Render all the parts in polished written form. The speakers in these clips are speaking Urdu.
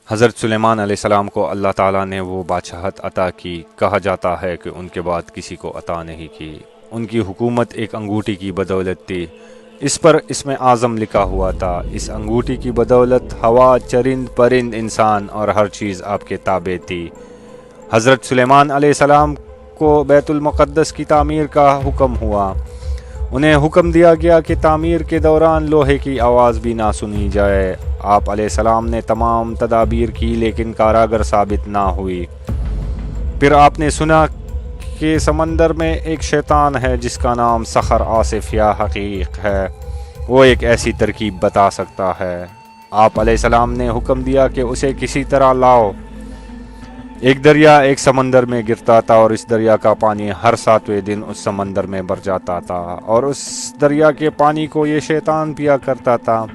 حضرت سلیمان علیہ السلام کو اللہ تعالیٰ نے وہ بادشاہت عطا کی، کہا جاتا ہے کہ ان کے بعد کسی کو عطا نہیں کی۔ ان کی حکومت ایک انگوٹھی کی بدولت تھی، اس پر اسم اعظم لکھا ہوا تھا۔ اس انگوٹھی کی بدولت ہوا، چرند پرند، انسان اور ہر چیز آپ کے تابع تھی۔ حضرت سلیمان علیہ السلام کو بیت المقدس کی تعمیر کا حکم ہوا۔ انہیں حکم دیا گیا کہ تعمیر کے دوران لوہے کی آواز بھی نہ سنی جائے۔ آپ علیہ السلام نے تمام تدابیر کی لیکن کاراگر ثابت نہ ہوئی۔ پھر آپ نے سنا کہ سمندر میں ایک شیطان ہے جس کا نام سخر آصف یا حقیق ہے، وہ ایک ایسی ترکیب بتا سکتا ہے۔ آپ علیہ السلام نے حکم دیا کہ اسے کسی طرح لاؤ۔ ایک دریا ایک سمندر میں گرتا تھا اور اس دریا کا پانی ہر 7ویں دن اس سمندر میں بھر جاتا تھا، اور اس دریا کے پانی کو یہ شیطان پیا کرتا تھا۔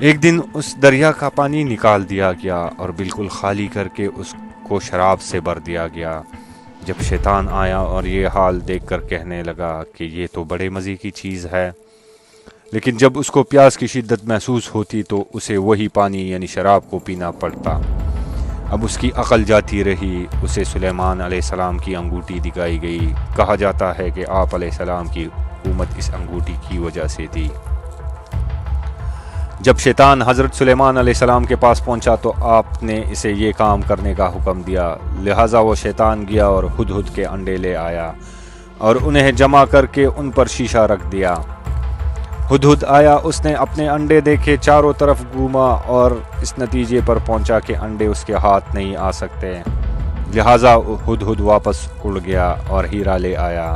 ایک دن اس دریا کا پانی نکال دیا گیا اور بالکل خالی کر کے اس کو شراب سے بھر دیا گیا۔ جب شیطان آیا اور یہ حال دیکھ کر کہنے لگا کہ یہ تو بڑے مزے کی چیز ہے، لیکن جب اس کو پیاس کی شدت محسوس ہوتی تو اسے وہی پانی یعنی شراب کو پینا پڑتا۔ اب اس کی عقل جاتی رہی۔ اسے سلیمان علیہ السلام کی انگوٹھی دکھائی گئی۔ کہا جاتا ہے کہ آپ علیہ السلام کی حکومت اس انگوٹھی کی وجہ سے تھی۔ جب شیطان حضرت سلیمان علیہ السلام کے پاس پہنچا تو آپ نے اسے یہ کام کرنے کا حکم دیا، لہٰذا وہ شیطان گیا اور ہدہد کے انڈے لے آیا اور انہیں جمع کر کے ان پر شیشہ رکھ دیا۔ ہدہد آیا، اس نے اپنے انڈے دیکھے، چاروں طرف گھوما اور اس نتیجے پر پہنچا کہ انڈے اس کے ہاتھ نہیں آ سکتے، لہٰذا ہدہد واپس اڑ گیا اور ہیرا لے آیا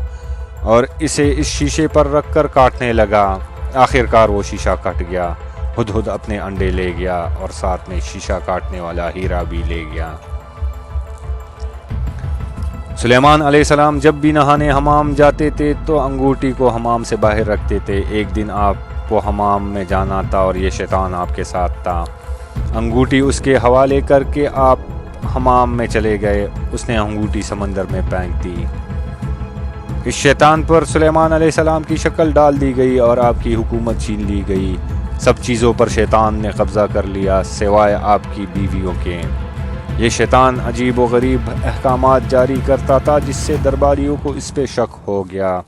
اور اسے اس شیشے پر رکھ کر کاٹنے لگا۔ آخر کار وہ شیشہ کٹ گیا۔ ہدہد اپنے انڈے لے گیا اور ساتھ میں شیشہ کاٹنے والا ہیرا بھی لے گیا۔ سلیمان علیہ السلام جب بھی نہانے حمام جاتے تھے تو انگوٹھی کو حمام سے باہر رکھتے تھے۔ ایک دن آپ کو حمام میں جانا تھا اور یہ شیطان آپ کے ساتھ تھا۔ انگوٹھی اس کے حوالے کر کے آپ حمام میں چلے گئے۔ اس نے انگوٹھی سمندر میں پھینک دی۔ اس شیطان پر سلیمان علیہ السلام کی شکل ڈال دی گئی اور آپ کی حکومت چھین لی گئی۔ سب چیزوں پر شیطان نے قبضہ کر لیا سوائے آپ کی بیویوں کے۔ یہ شیطان عجیب و غریب احکامات جاری کرتا تھا جس سے درباریوں کو اس پہ شک ہو گیا۔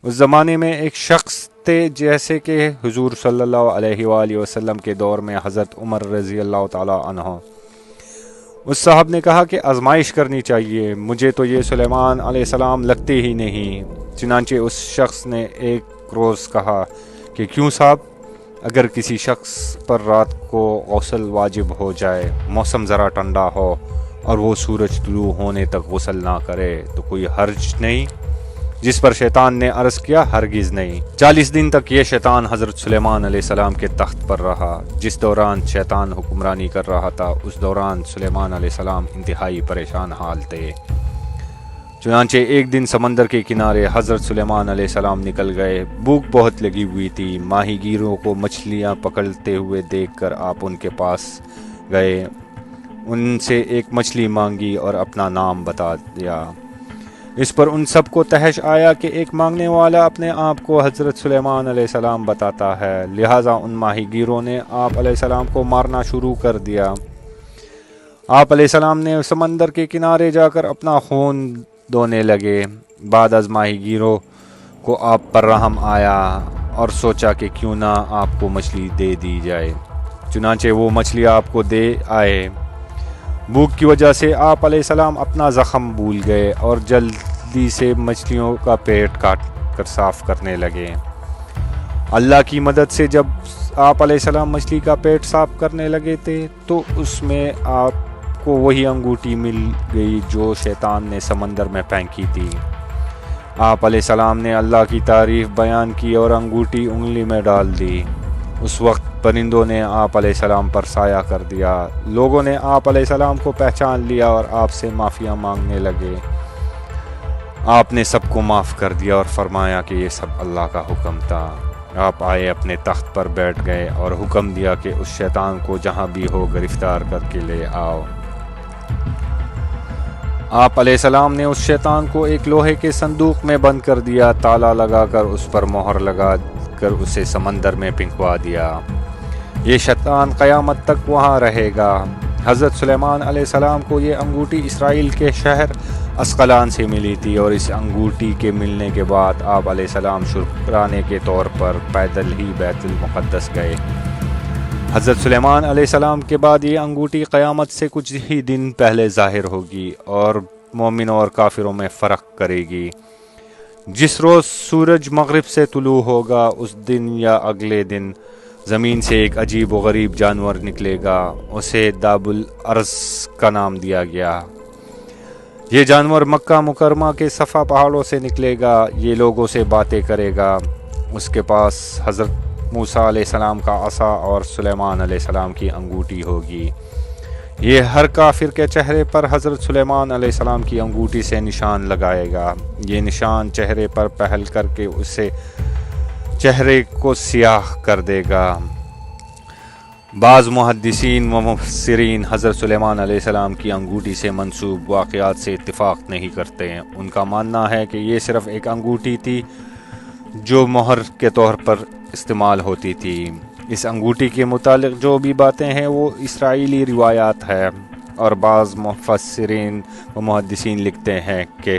اس زمانے میں ایک شخص تھے جیسے کہ حضور صلی اللہ علیہ وآلہ وسلم کے دور میں حضرت عمر رضی اللہ تعالیٰ عنہ۔ اس صاحب نے کہا کہ آزمائش کرنی چاہیے، مجھے تو یہ سلیمان علیہ السلام لگتے ہی نہیں۔ چنانچہ اس شخص نے ایک روز کہا کہ کیوں صاحب، اگر کسی شخص پر رات کو غسل واجب ہو جائے، موسم ذرا ٹھنڈا ہو اور وہ سورج طلوع ہونے تک غسل نہ کرے تو کوئی حرج نہیں؟ جس پر شیطان نے عرض کیا، ہرگز نہیں۔ 40 دن تک یہ شیطان حضرت سلیمان علیہ السلام کے تخت پر رہا۔ جس دوران شیطان حکمرانی کر رہا تھا اس دوران سلیمان علیہ السلام انتہائی پریشان حال تھے۔ چنانچہ ایک دن سمندر کے کنارے حضرت سلیمان علیہ السلام نکل گئے۔ بھوک بہت لگی ہوئی تھی۔ ماہی گیروں کو مچھلیاں پکڑتے ہوئے دیکھ کر آپ ان کے پاس گئے، ان سے ایک مچھلی مانگی اور اپنا نام بتا دیا۔ اس پر ان سب کو تحش آیا کہ ایک مانگنے والا اپنے آپ کو حضرت سلیمان علیہ السلام بتاتا ہے، لہٰذا ان ماہی گیروں نے آپ علیہ السلام کو مارنا شروع کر دیا۔ آپ علیہ السلام نے سمندر کے کنارے جا کر اپنا خون دھونے لگے۔ بعد از ماہی گیروں کو آپ پر رحم آیا اور سوچا کہ کیوں نہ آپ کو مچھلی دے دی جائے، چنانچہ وہ مچھلی آپ کو دے آئے۔ بھوک کی وجہ سے آپ علیہ السلام اپنا زخم بھول گئے اور جلدی سے مچھلیوں کا پیٹ کاٹ کر صاف کرنے لگے۔ اللہ کی مدد سے جب آپ علیہ السلام مچھلی کا پیٹ صاف کرنے لگے تھے تو اس میں آپ کو وہی انگوٹھی مل گئی جو شیطان نے سمندر میں پھینکی تھی۔ آپ علیہ السلام نے اللہ کی تعریف بیان کی اور انگوٹھی انگلی میں ڈال دی۔ اس وقت پرندوں نے آپ علیہ السلام پر سایہ کر دیا۔ لوگوں نے آپ علیہ السلام کو پہچان لیا اور آپ سے معافیاں مانگنے لگے۔ آپ نے سب کو معاف کر دیا اور فرمایا کہ یہ سب اللہ کا حکم تھا۔ آپ آئے، اپنے تخت پر بیٹھ گئے اور حکم دیا کہ اس شیطان کو جہاں بھی ہو گرفتار کر کے لے آؤ۔ آپ علیہ السلام نے اس شیطان کو ایک لوہے کے صندوق میں بند کر دیا، تالا لگا کر اس پر مہر لگا کر اسے سمندر میں پھینکوا دیا۔ یہ شیطان قیامت تک وہاں رہے گا۔ حضرت سلیمان علیہ السلام کو یہ انگوٹھی اسرائیل کے شہر اسقلان سے ملی تھی، اور اس انگوٹھی کے ملنے کے بعد آپ علیہ السلام شکرانے کے طور پر پیدل ہی بیت المقدس گئے۔ حضرت سلیمان علیہ السلام کے بعد یہ انگوٹھی قیامت سے کچھ ہی دن پہلے ظاہر ہوگی اور مومنوں اور کافروں میں فرق کرے گی۔ جس روز سورج مغرب سے طلوع ہوگا اس دن یا اگلے دن زمین سے ایک عجیب و غریب جانور نکلے گا، اسے داب الارض کا نام دیا گیا۔ یہ جانور مکہ مکرمہ کے صفا پہاڑوں سے نکلے گا، یہ لوگوں سے باتیں کرے گا۔ اس کے پاس حضرت موسیٰ علیہ السلام کا عصا اور سلیمان علیہ السلام کی انگوٹھی ہوگی۔ یہ ہر کافر کے چہرے پر حضرت سلیمان علیہ السلام کی انگوٹھی سے نشان لگائے گا۔ یہ نشان چہرے پر پہل کر کے اسے چہرے کو سیاہ کر دے گا۔ بعض محدثین و مفسرین حضرت سلیمان علیہ السلام کی انگوٹھی سے منسوب واقعات سے اتفاق نہیں کرتے ہیں۔ ان کا ماننا ہے کہ یہ صرف ایک انگوٹھی تھی جو مہر کے طور پر استعمال ہوتی تھی۔ اس انگوٹھی کے متعلق جو بھی باتیں ہیں وہ اسرائیلی روایات ہے، اور بعض مفسرین و محدثین لکھتے ہیں کہ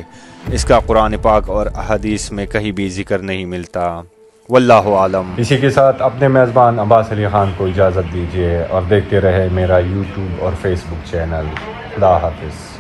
اس کا قرآن پاک اور احادیث میں کہیں بھی ذکر نہیں ملتا۔ واللہ عالم۔ اسی کے ساتھ اپنے میزبان عباس علی خان کو اجازت دیجیے اور دیکھتے رہے میرا یوٹیوب اور فیس بک چینل۔ خدا حافظ۔